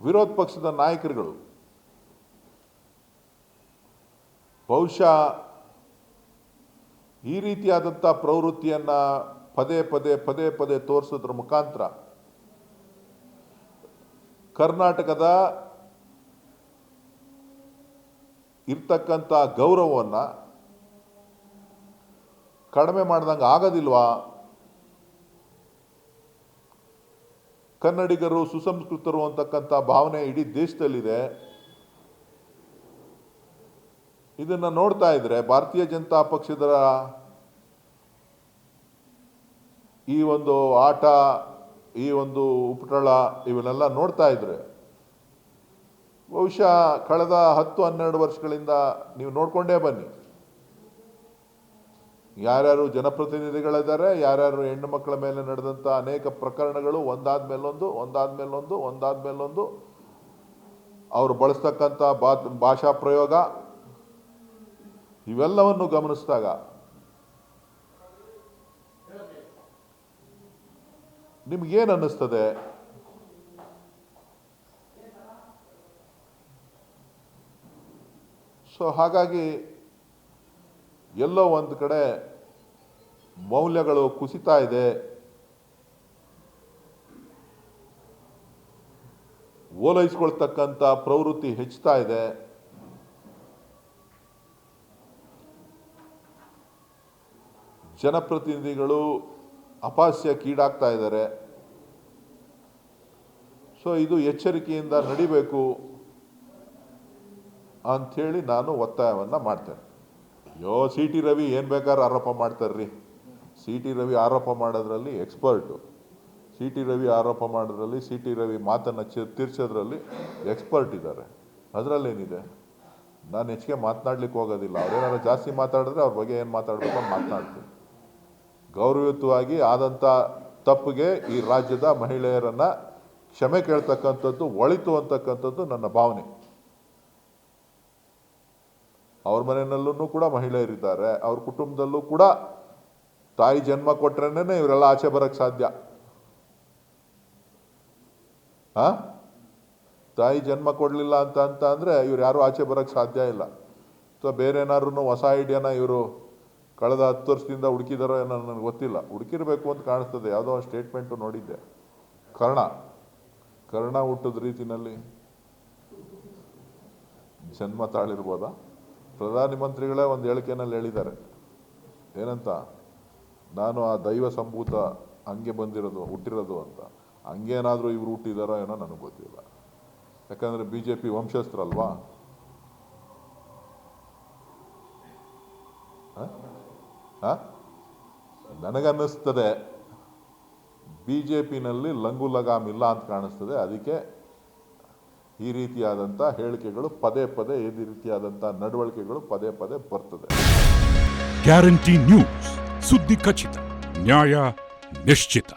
ವಿರೋಧ ಪಕ್ಷದ ನಾಯಕರುಗಳು ಬಹುಶಃ ಈ ರೀತಿಯಾದಂಥ ಪ್ರವೃತ್ತಿಯನ್ನು ಪದೇ ಪದೇ ತೋರಿಸೋದ್ರ ಮುಖಾಂತರ ಕರ್ನಾಟಕದ ಇರ್ತಕ್ಕಂಥ ಗೌರವವನ್ನು ಕಡಿಮೆ ಮಾಡ್ದಂಗೆ ಆಗೋದಿಲ್ವಾ? ಕನ್ನಡಿಗರು ಸುಸಂಸ್ಕೃತರು ಅಂತಕ್ಕಂಥ ಭಾವನೆ ಇಡೀ ದೇಶದಲ್ಲಿದೆ. ಇದನ್ನು ನೋಡ್ತಾ ಇದ್ರೆ ಭಾರತೀಯ ಜನತಾ ಪಕ್ಷದ ಈ ಒಂದು ಆಟ, ಈ ಒಂದು ಉಪಟಳ ಇವನ್ನೆಲ್ಲ ನೋಡ್ತಾ ಇದ್ರೆ ಬಹುಶಃ ಕಳೆದ 10-12 ವರ್ಷಗಳಿಂದ ನೀವು ನೋಡ್ಕೊಂಡೇ ಬನ್ನಿ, ಯಾರ್ಯಾರು ಜನಪ್ರತಿನಿಧಿಗಳಿದ್ದಾರೆ, ಯಾರ್ಯಾರು ಹೆಣ್ಣು ಮಕ್ಕಳ ಮೇಲೆ ನಡೆದಂಥ ಅನೇಕ ಪ್ರಕರಣಗಳು ಒಂದಾದ್ಮೇಲೊಂದು ಅವರು ಬಳಸ್ತಕ್ಕಂಥ ಭಾಷಾ ಪ್ರಯೋಗ ಇವೆಲ್ಲವನ್ನು ಗಮನಿಸಿದಾಗ ನಿಮ್ಗೇನು ಅನ್ನಿಸ್ತದೆ? ಸೊ ಹಾಗಾಗಿ ಎಲ್ಲೋ ಒಂದು ಕಡೆ ಮೌಲ್ಯಗಳು ಕುಸಿತಾ ಇದೆ, ಓಲೈಸ್ಕೊಳ್ತಕ್ಕಂಥ ಪ್ರವೃತ್ತಿ ಹೆಚ್ಚುತ್ತಾ ಇದೆ. ಜನಪ್ರತಿನಿಧಿಗಳು ಅಪಹಾಸ್ಯಕ್ಕೀಡಾಗ್ತಾ ಇದ್ದಾರೆ. ಸೊ ಇದು ಎಚ್ಚರಿಕೆಯಿಂದ ನಡಿಬೇಕು ಅಂಥೇಳಿ ನಾನು ಒತ್ತಾಯವನ್ನು ಮಾಡ್ತೇನೆ. ಸಿ ಟಿ ರವಿ ಏನು ಬೇಕಾದ್ರೂ ಆರೋಪ ಮಾಡ್ತಾರ್ರಿ. ಸಿ ಟಿ ರವಿ ಆರೋಪ ಮಾಡೋದ್ರಲ್ಲಿ ಎಕ್ಸ್ಪರ್ಟು. ಸಿ ಟಿ ರವಿ ಆರೋಪ ಮಾಡೋದ್ರಲ್ಲಿ, ಸಿ ಟಿ ರವಿ ಮಾತನ್ನು ತೀರ್ಸೋದ್ರಲ್ಲಿ ಎಕ್ಸ್ಪರ್ಟ್ ಇದ್ದಾರೆ. ಅದರಲ್ಲೇನಿದೆ? ನಾನು ಹೆಚ್ಚಿಗೆ ಮಾತನಾಡ್ಲಿಕ್ಕೆ ಹೋಗೋದಿಲ್ಲ. ಅವ್ರೇನಾದ್ರು ಜಾಸ್ತಿ ಮಾತಾಡಿದ್ರೆ ಅವ್ರ ಬಗ್ಗೆ ಏನು ಮಾತಾಡಬೇಕು ಅಂತ ಮಾತನಾಡ್ತೀನಿ. ಗೌರವಯುತವಾಗಿ ಆದಂಥ ತಪ್ಪಿಗೆ ಈ ರಾಜ್ಯದ ಮಹಿಳೆಯರನ್ನು ಕ್ಷಮೆ ಕೇಳ್ತಕ್ಕಂಥದ್ದು ಒಳಿತು ಅಂತಕ್ಕಂಥದ್ದು ನನ್ನ ಭಾವನೆ. ಅವ್ರ ಮನೆಯಲ್ಲೂ ಕೂಡ ಮಹಿಳೆಯರಿದ್ದಾರೆ, ಅವ್ರ ಕುಟುಂಬದಲ್ಲೂ ಕೂಡ ತಾಯಿ ಜನ್ಮ ಕೊಟ್ರೇನೆ ಇವರೆಲ್ಲ ಆಚೆ ಬರೋಕ್ಕೆ ಸಾಧ್ಯ. ತಾಯಿ ಜನ್ಮ ಕೊಡಲಿಲ್ಲ ಅಂತ ಅಂದರೆ ಇವ್ರು ಯಾರೂ ಆಚೆ ಬರೋಕ್ಕೆ ಸಾಧ್ಯ ಇಲ್ಲ. ಸೊ ಬೇರೆ ಏನಾದ್ರು ಹೊಸ ಐಡಿಯಾನ ಇವರು ಕಳೆದ 10 ವರ್ಷದಿಂದ ಹುಡುಕಿದಾರೋ ಏನೋ ನನಗೆ ಗೊತ್ತಿಲ್ಲ. ಹುಡುಕಿರಬೇಕು ಅಂತ ಕಾಣಿಸ್ತದೆ. ಯಾವುದೋ ಒಂದು ಸ್ಟೇಟ್ಮೆಂಟು ನೋಡಿದ್ದೆ. ಕರ್ಣ ಹುಟ್ಟದ ರೀತಿಯಲ್ಲಿ ಜನ್ಮ ತಾಳಿರ್ಬೋದಾ? ಪ್ರಧಾನ ಮಂತ್ರಿಗಳೇ ಒಂದು ಹೇಳಿಕೆನಲ್ಲಿ ಹೇಳಿದ್ದಾರೆ, ಏನಂತ, ನಾನು ಆ ದೈವ ಸಂಭೂತ ಹಂಗೆ ಹುಟ್ಟಿರೋದು ಅಂತ. ಹಂಗೇನಾದರೂ ಇವರು ಹುಟ್ಟಿದಾರೋ ಏನೋ ನನಗೆ ಗೊತ್ತಿಲ್ಲ. ಯಾಕಂದರೆ BJP ವಂಶಸ್ಥರಲ್ವಾ? ನನಗನ್ನಿಸ್ತದೆ BJPನಲ್ಲಿ ಲಂಗು ಲಗಾಮ್ ಇಲ್ಲ ಅಂತ ಕಾಣಿಸ್ತದೆ. ಅದಕ್ಕೆ ಈ ರೀತಿಯಾದಂಥ ಹೇಳಿಕೆಗಳು ಪದೇ ಈ ರೀತಿಯಾದಂಥ ನಡವಳಿಕೆಗಳು ಪದೇ ಬರ್ತದೆ. ಗ್ಯಾರಂಟಿ ನ್ಯೂಸ್, ಸುದ್ದಿ ಖಚಿತ, ನ್ಯಾಯ ನಿಶ್ಚಿತ.